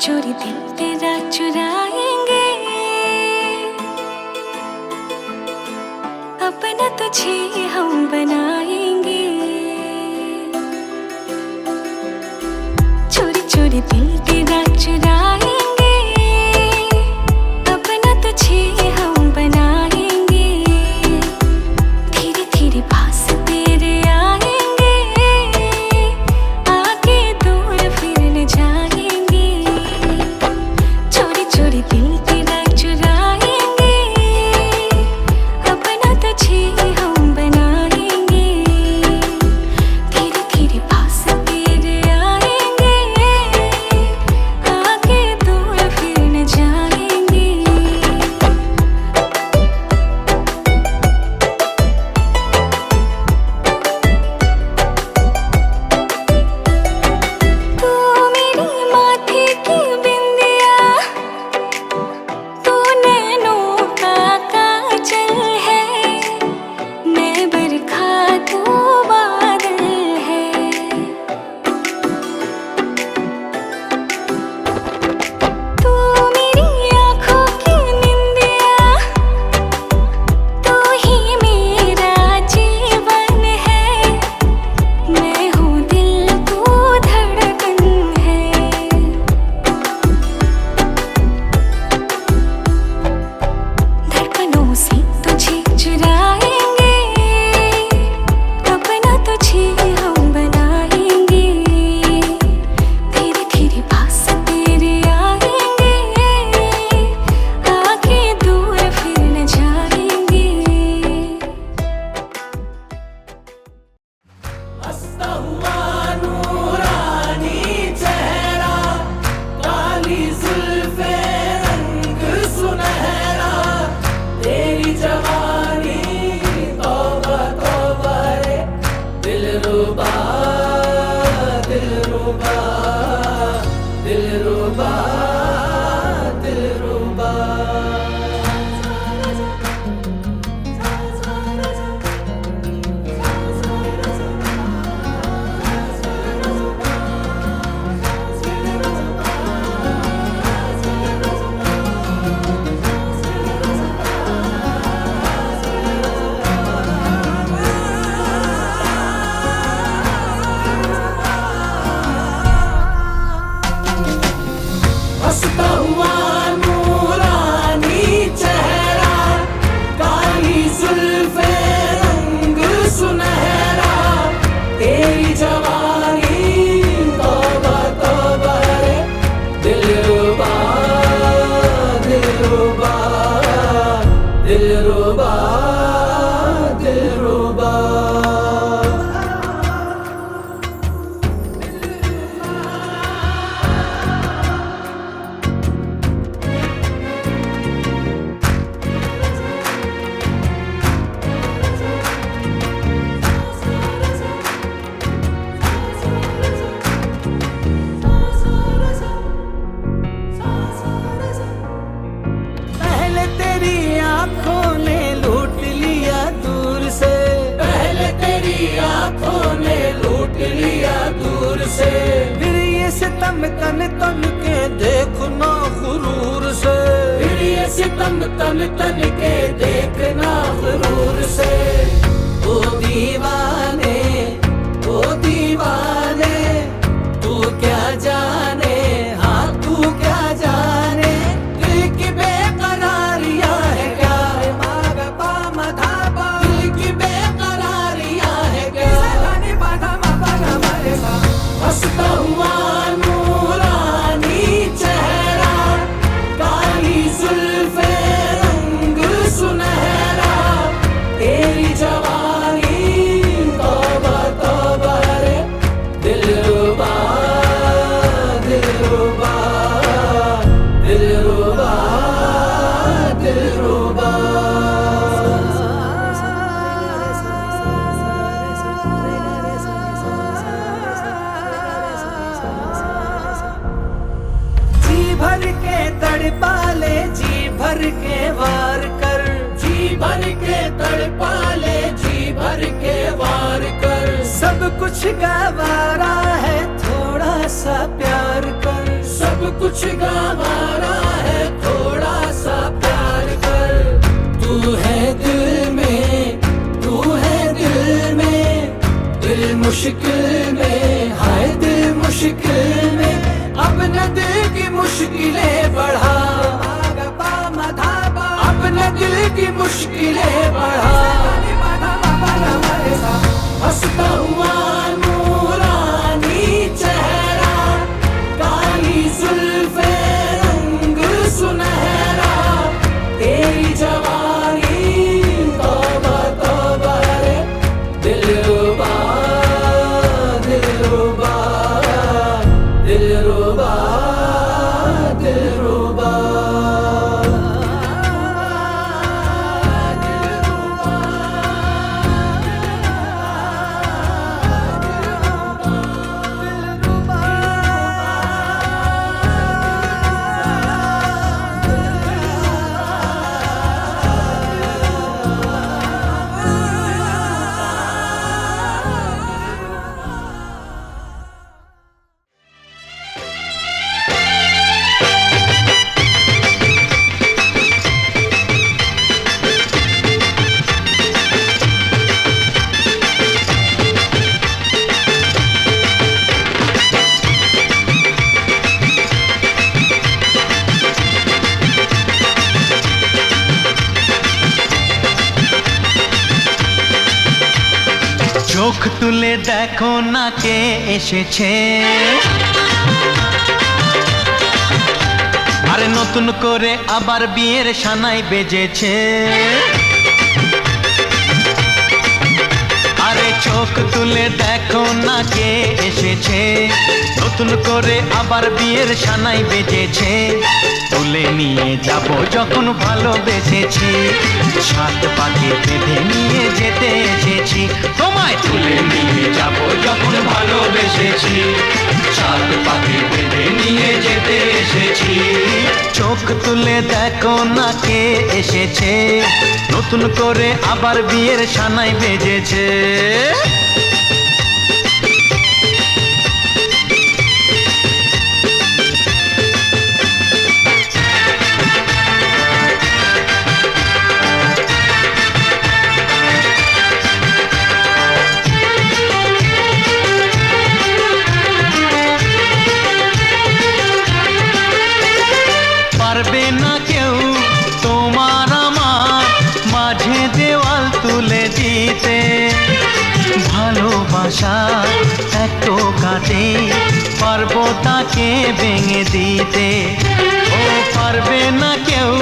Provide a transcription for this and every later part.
चोरी दिल तेरा चुराएंगे, अपना तुझे हम बनाएंगे। चोरी चोरी दिल तेरा चुराएंगे, अपना तुझे हम बनाएंगे। धीरे धीरे पास तेरे आएंगे, आगे दूर फिर न जाएंगे। चोरी चोरी दिल तेरा चुराएंगे, अपना तुझे हम बनाएंगे। धीरे धीरे पास तेरे आएंगे, आगे दूर फिर न जाएंगे। तू मेरी माथे की बिंदिया, तू नैनों का काजल है। मैं बरखा तू बादल है। तू मेरी आँखों की निंदिया, तू ही मेरा जीवन है। मैं हूँ दिल तू धड़कन है। धड़कनों से तुझे चुराएंगे, अपना तुझे हम बनाएंगे। धीरे धीरे पास तेरे आएंगे, आगे दूर फिर न जाएंगे। हंसता हुआ नूरानी चेहरा, काली जुल्फे रंग सुनहरा। तेरी जवानी तौबा तौबा रे, दिलरुबा दिलरुबा दिलरुबा दिलरुबा। हंसता हुआ नूरानी चेहरा, काली जुल्फे रंग सुनहरा। तेरी जवानी तौबा तौबा रे, दिलरुबा दिलरुबा दिलरुबा दिलरुबा। पहले तेरी आंखों ने लूट लिया दूर से, पहले तेरी आंखों ने लूट लिया दूर से। फिर ये सितम तन तन के देखना गुरूर से, फिर ये सितम तन तन के देखना गुरूर से। ओ दीवाने ओ दीवाने, तू क्या जाने, हाँ तू क्या जाने। दिल की बेकरारियां है क्या, माग पा मधा पा। दिल की बेकरारियां है क्या, हंसता हुआ नूरानी चेहरा, काली जुल्फे रंग सुनहरा। तेरी जवानी तौबा तौबा रे, दिलरुबा दिलरुबा दिलरुबा दिलरुबा। जी भर के तड़पा ले, जी भर के वार कर। जी भर के तड़पा ले, जी भर के वार कर। सब कुछ गवारा है, थोड़ा सा प्यार कर। सब कुछ कुछ गवारा है, थोड़ा सा प्यार कर। तू है दिल में, तू है दिल में, दिल मुश्किल में, हाय दिल मुश्किल में। अब न दिल की मुश्किलें बढ़ा, अब न दिल की मुश्किलें बढ़ा। हंसता हुआ नूरानी चेहरा, काली जुल्फे रंग सुनहरा, तेरी जवानी तौबा तौबा रे। दिलरुबा दिलरुबा दिलरुबा दिलरुबा। চোখ তুলে দেখো না কে এসেছে, আরে নতুন করে আবার বিয়ের সানাই বেজেছে। আরে চোখ তুলে দেখো না কে এসেছে, নতুন করে আবার বিয়ের সানাই বেজেছে। তুলে নিয়ে যাব যখন ভালোবেসেছি, সাত পাকে বেঁধে নিয়ে যেতে এসেছি। তোমায় তুলে নিয়ে যাব যখন ভালোবেসেছি, সাত পাকে বেঁধে নিয়ে যেতে এসেছি। চোখ তুলে দেখো না কে এসেছে, নতুন করে আবার বিয়ের সানাই বেজেছে। পারবে না কেউ তোমার আমার মাঝে দেওয়াল তুলে দিতে, ভালোবাসা এক টোকাতে পারবো তাকে ভেঙে দিতে। ও পারবে না কেউ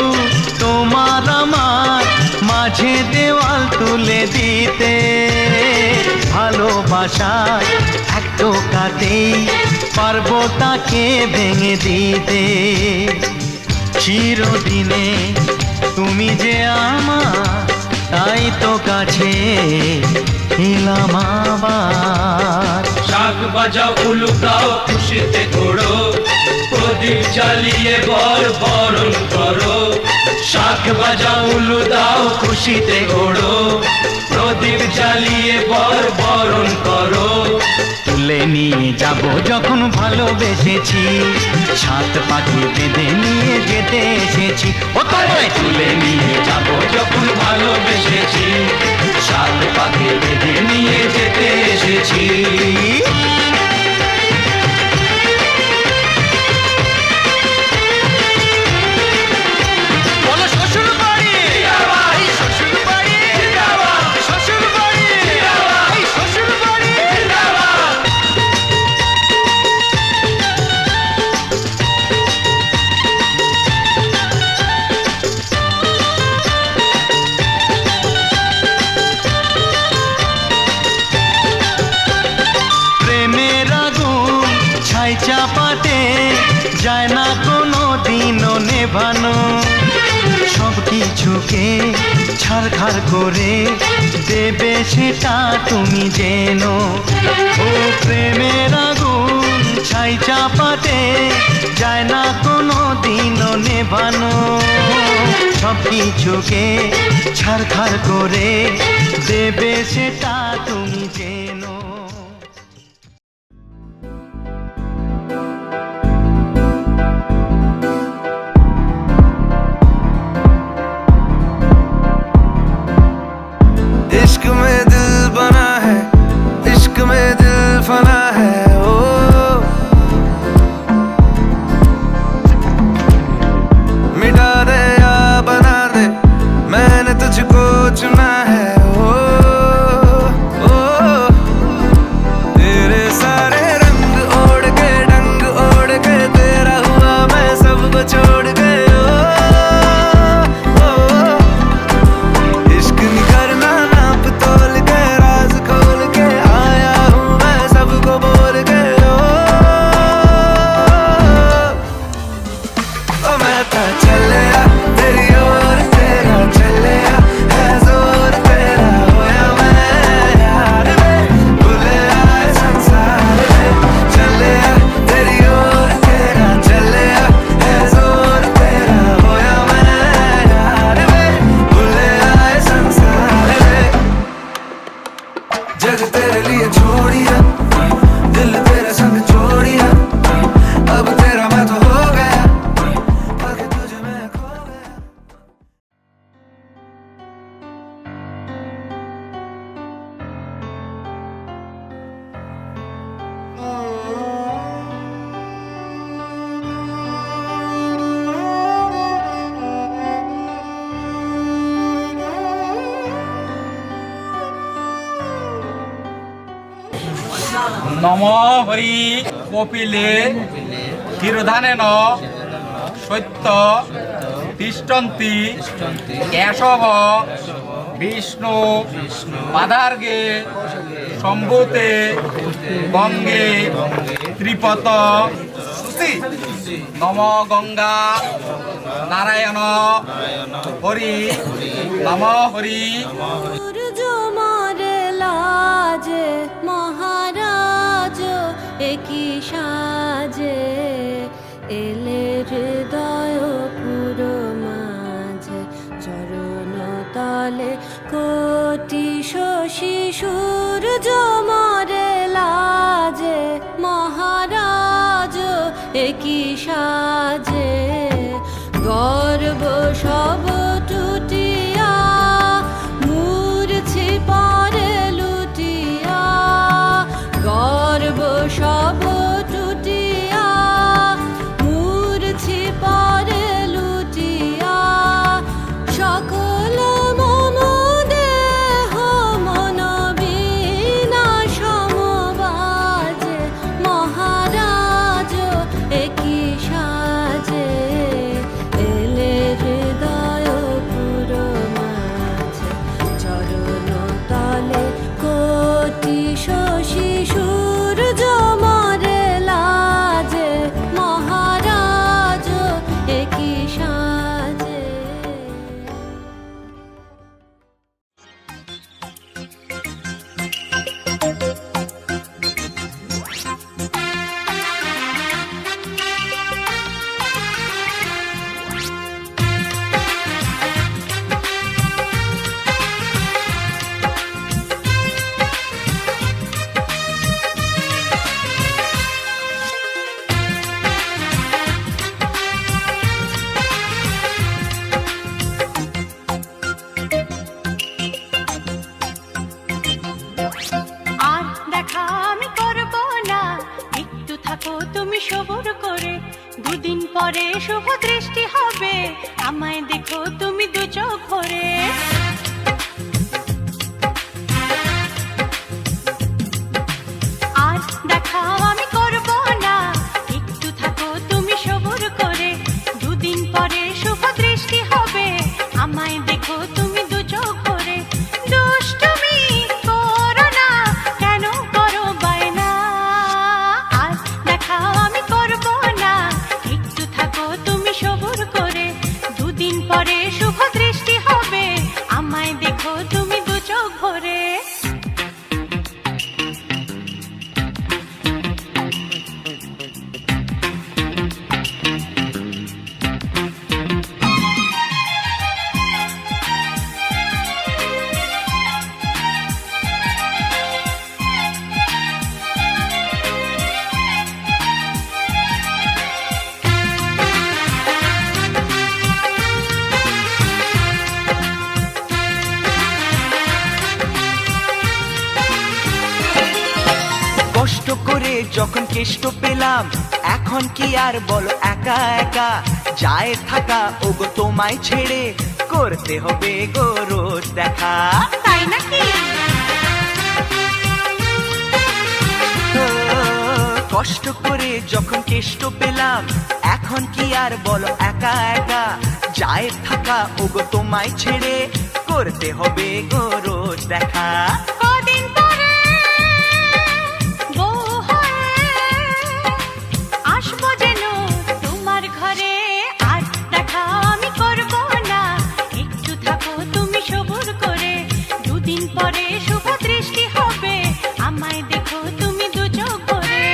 তোমার আমার মাঝে দেওয়াল তুলে দিতে, ভালোবাসা এক টোকাতেই পারবো তাকে ভেঙে দিতে। চিরদিনে তুমি যে আমার, তাই তো কাছে এলাম আবার। শাক বাজাও উলু দাও খুশিতে ঘোড়ো, প্রদীপ জ্বালিয়ে বর বরণ করো। শাক বাজাও উলু দাও খুশিতে ঘোড়ো, প্রদীপ জ্বালিয়ে বর বরণ করো। তুলে নিয়ে যাব যখন ভালোবেসেছি, সাত পাখি বেঁধে নিয়ে যেতে এসেছি। ও তোমায় তুলে নিয়ে যাব যখন ভালোবেসেছি, সাত পাখি বেঁধে নিয়ে যেতে এসেছি। চাপাতে যায় না কোনো দিনও নেভানো, সব কিছুকে ছাড়খাড় করে দেবে সেটা তুমি জেনো। ও প্রেমের আগুন ছাই চাপাতে যায় না কোনো দিনও নেভানো, সব কিছুকে ছাড়খাড় করে দেবে সেটা তুমি জেনো। নম হরি কপিলে ক্ষীরধানেন সত্য তিষ্ঠন্তি কেশব বিষ্ণু পাদার্গে সম্ভূতে গঙ্গে ত্রিপত নম গঙ্গা নারায়ণ হরি নম হরি। সূর্য মারে লাজে মহারাজ একই সাজে এলে হৃদয় পুরো মাঝে চরণ তলে কোটি শশী সূর্য মারে লাজে মহারাজ একই সাজে গর্ব সব টুটিয়া মূর্ছি পরে লুটিয়া গর্ব সব টুটিয়া মূর্ছি পরে লুটিয়া সকল মম দেহ মন বিনা সমবাজে মহারাজ একই সাজে এলে হৃদয় পুরো মাঝে চরণ তলে কোটি শশী সূর্য মরে লাজে মহারাজ একই সাজে। আর দেখা আমি করব না, একটু থাকো তুমি সবুর করে, দুদিন পরে শুভ দৃষ্টি হবে, আমায় দেখো তুমি দু চোখ ভরে। আর দেখা আমি করব না, একটু থাকো তুমি সবুর করে, দুদিন পরে শুভ দৃষ্টি হবে, আমায় দেখো তুমি দু চোখ ভরে। দুষ্টুমি করো না, কেন করো বায়না? আর দেখা আমি করব না, একটু থাকো তুমি সবুর করে, দুদিন পরে শুভ দৃষ্টি হবে, আমায় দেখো তুমি দু চোখ ভরে। কষ্ট করে যখন কেষ্ট পেলাম, এখন কি আর বলো একা একা যায় থাকা, ওগো তোমায় ছেড়ে করতে হবে গো রোজ দেখা। তাই নাকি? ও, কষ্ট করে যখন কেষ্ট পেলাম, এখন কি আর বলো একা একা যায় থাকা, ওগো তোমায় ছেড়ে করতে হবে গো রোজ দেখা। কদিন পরে বউ হয়ে আসবো যেন তোমার ঘরে, আর দেখা আমি করব না, একটু থাকো তুমি সবুর করে, দুদিন পরে শুভ দৃষ্টি হবে, আমায় দেখো তুমি দু চোখ ভরে।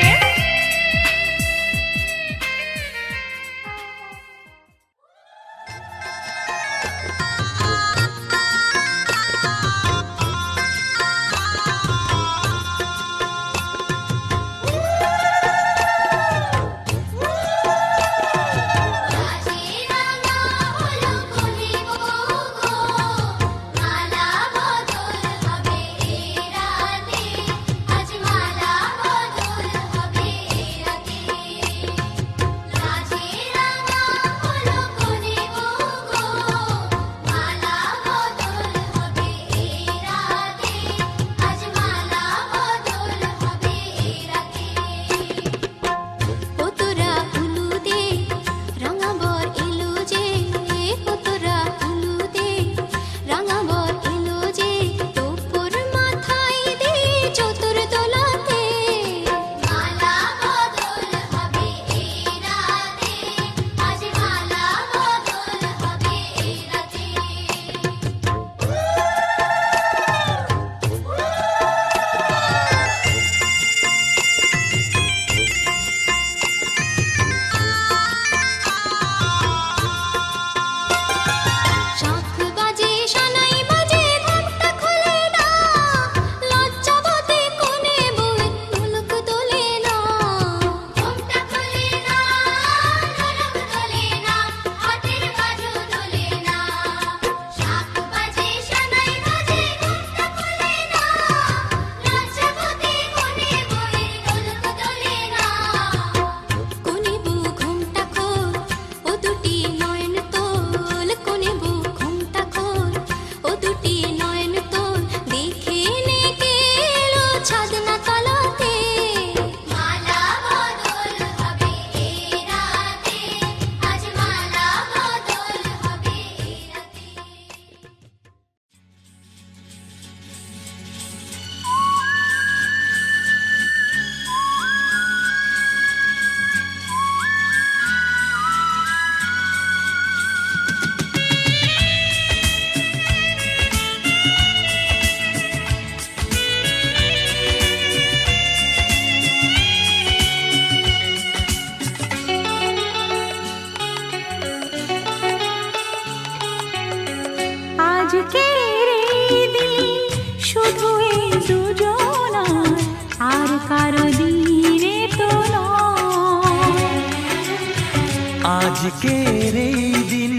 আজকের এই দিন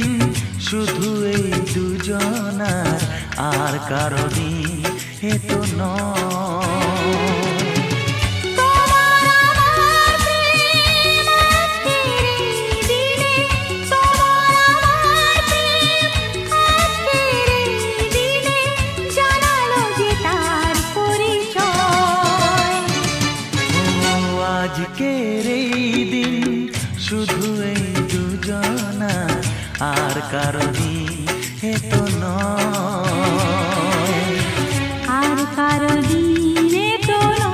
শুধু এই দুজনার, আর কারো দিন এ তো নয়। তোমার আমার প্রেম আজকের এই দিনে, তোমার আমার প্রেম আজকের এই দিনে জানালো যে তার পরিচয়। ও আজকের এই দিন শুধু এই দুজনার, আর কারো দিন এ তো নয়। আর কারো দিনে তো নয়।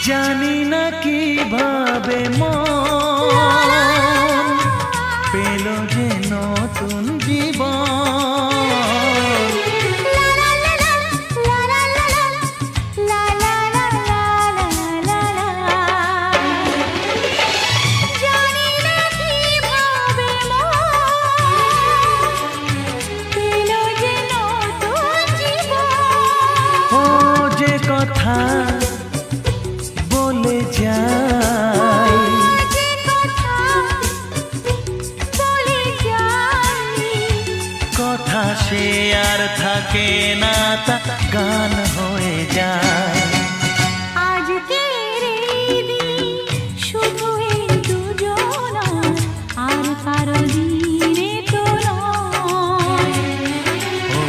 জানি না কিভাবে মন পেল যে নতুন জীবন। ও যে কথা বলে যায়, কথা সে আর থাকে না, তা গান হয়ে যায়। আজকের এই দিন শুধু এই দুজনার, আর কারো দিনে তো নয়। ও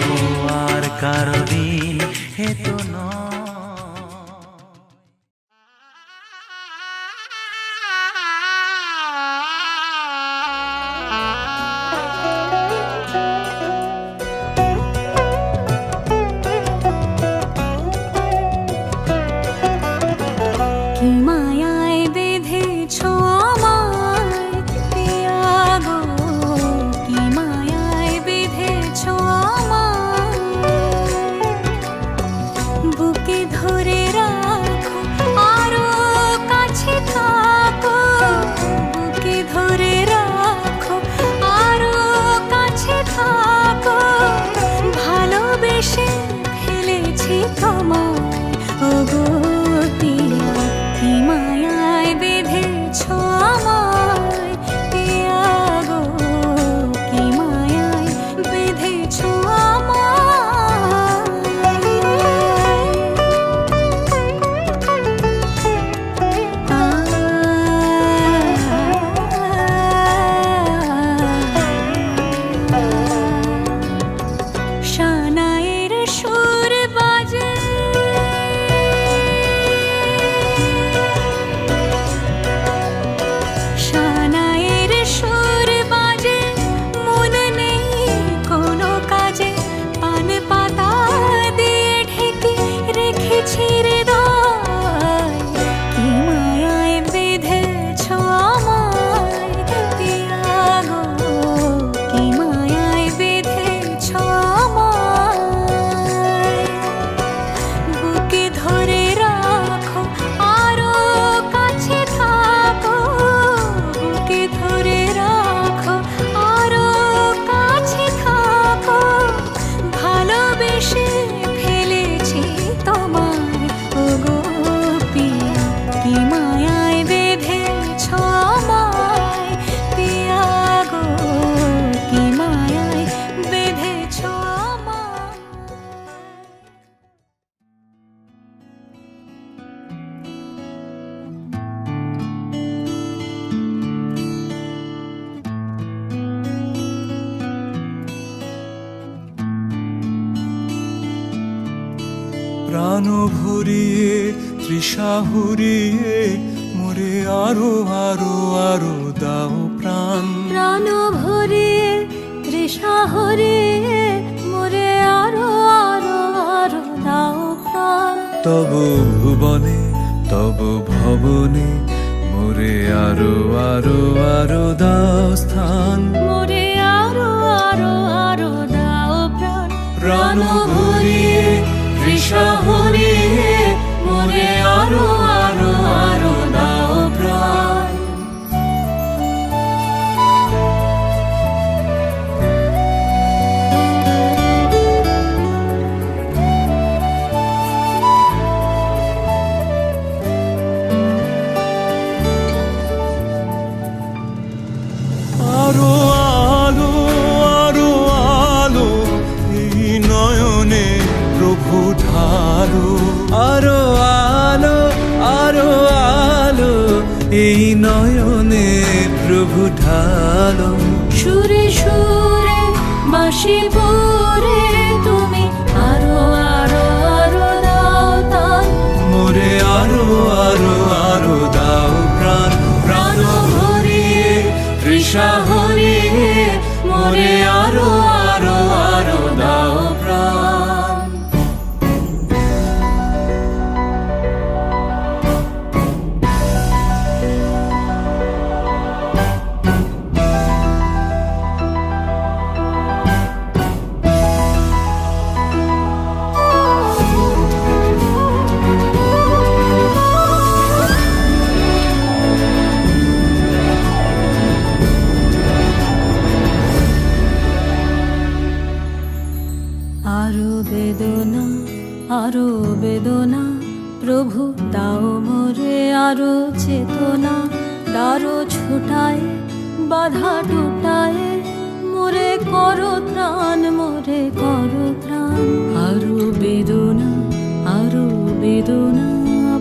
আর কারো দিন এ তো নয়। কি মায়ায় বেঁধেছ আমায় পিয়া গো, কি মায়ায় বেঁধেছ আমায়। বুকে ধরে রাখো আরো কাছে থাকো, বুকে ধরে রাখো আরো কাছে থাকো। ভালোবেসে ফেলেছি তোমায় ওগো পিয়া, কি মায়ায় বেঁধেছ আমায় পিয়া গো, কি মায়ায় বেঁধেছ আমায়। শানায়ের সুর বাজে, শানায়ের সুর বাজে, মন নেই কোনো কাজে। পান পাতা দিয়ে ঢেকে রেখেছি হৃদয়, কি মায়ায় বেঁধেছ আমায় পিয়া গো, কি মায়ায় বেঁধেছ আমায়। বুকে ধরে রাখো আরো কাছে থাকো, বুকে ধরে রাখো আরো কাছে থাকো। ভালোবেসে ফেলেছি তোমায় ওগো পিয়া, কি মায়ায় বেঁধেছ আমায় পিয়া গো, কি মায়ায় বেঁধেছ আমায়। প্রাণ ভরিয়ে তৃষা হুরিয়ে মোরে আরো আরো আরো দাও প্রাণ। প্রাণ ভরিয়ে তৃষা হরিয়ে মোরে আরো আরো আরো দাও প্রাণ। তব ভুবনে তব ভবনে মোরে আরো আরো আরো দাও স্থান। মোরে আরো আরো আরো দাও প্রাণ, প্রাণ ভরিয়ে তৃষা হরিয়ে মোরে আরো আরো আরো দাও প্রাণ। আরো আলো আরো আলো এই নয়নে প্রভু ঢালো। আরো আলো আরো আলো এই নয়নে প্রভু ঢালো। সুরে সুরে বাঁশি পরে তুমি আরো আরো আরো দাও তান। মোরে আরো আরো আরো দাও প্রাণ। প্রাণ ভরিয়ে তৃষা হরিয়ে মোরে আরো আরো আরো দাও প্রাণ। আরো বেদনা আরো বেদনা প্রভু দাও মোরে আরো চেতনা। দারো ছোটায় বাধা টুটায় মোরে করো ত্রাণ, মোরে করো ত্রাণ। আরো বেদনা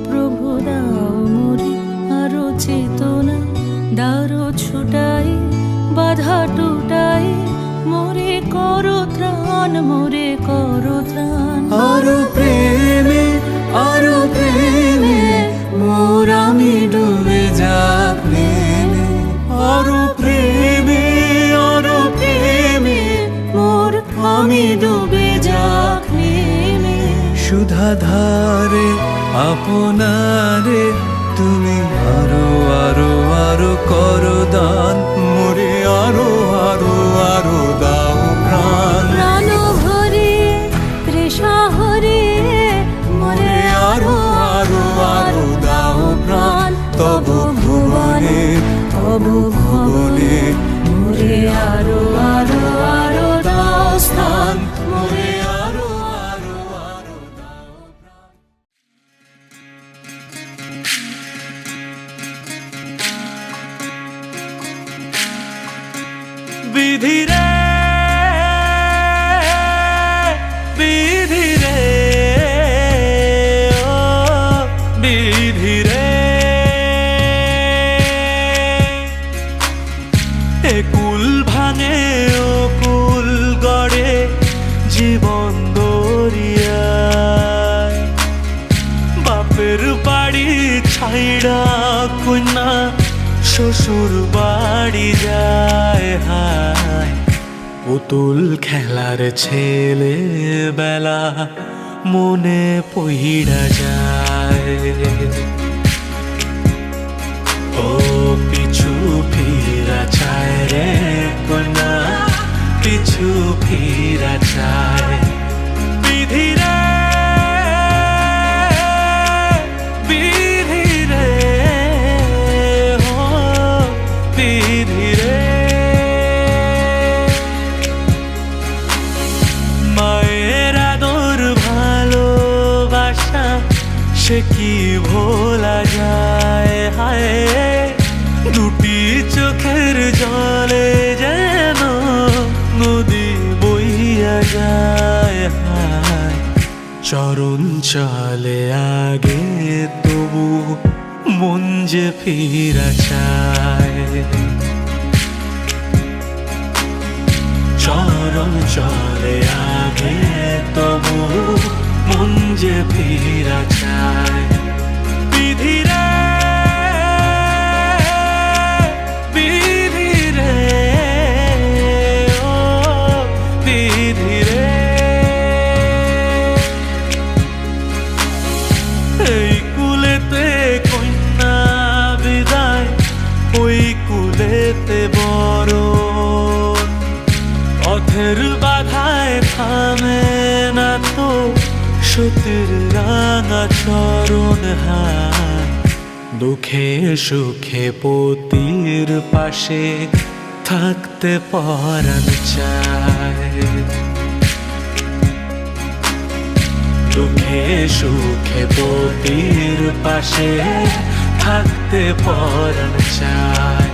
প্রভু দাও মোরে আরো চেতনা। দারো ছোটায় বাধা টুটায় মোরে করো ত্রাণ, মোরে করো ত্রাণ। আরো প্রেমে মোর আমি ডুবে যাক প্রেমে। আরো প্রেমে মোর আমি ডুবে যাক প্রেমে। সুধা ধারে আপনারে তুমি আরো আরো আরো করো দান। মোরে আরো আরো আরো দাও প্রাণ। প্রাণ ভরিয়ে তৃষা হরিয়ে মোরে আরো আরো আরো দাও প্রাণ। তব ভুবনে মোরে আরো আরো আরো দাও স্থান। মোরে আরো আরো আরো দাও প্রাণ। বিধি রে বিধি রে ও বিধি রে। এ কুল ভাঙে ও কুল গড়ে জীবন দরিয়ায়। বাপের বাড়ি ছাইড়া কন্যা শ্বশুর বাড়ি যায়। হায় পুতুল খেলার ছেলে বেলা মনে পইড়া যায়। ও পিছু ফিরা চায় রে কন্যা, পিছু ফিরা চায়। বিধি রে বিধি রে ও বিধি রে। মায়ের আদর ভালোবাসা সে কি ভোলা যায়। হায় দুটি চোখের জলে যেন নদী বইয়া যায়। হায় চরণ চলে আগে তবু মন যে ফিরা চায়। চরণ চলে আগে তবু মন যে ফিরা চায়। বিধি রে বিধি রে ও বিধি রে। এই কুলেতে মতো সতীর রাঙা চরণ হাত, দুঃখে সুখে পতির পাশে থাকতে পরাণ চায়। দুঃখে সুখে পতির পাশে থাকতে পরাণ চায়।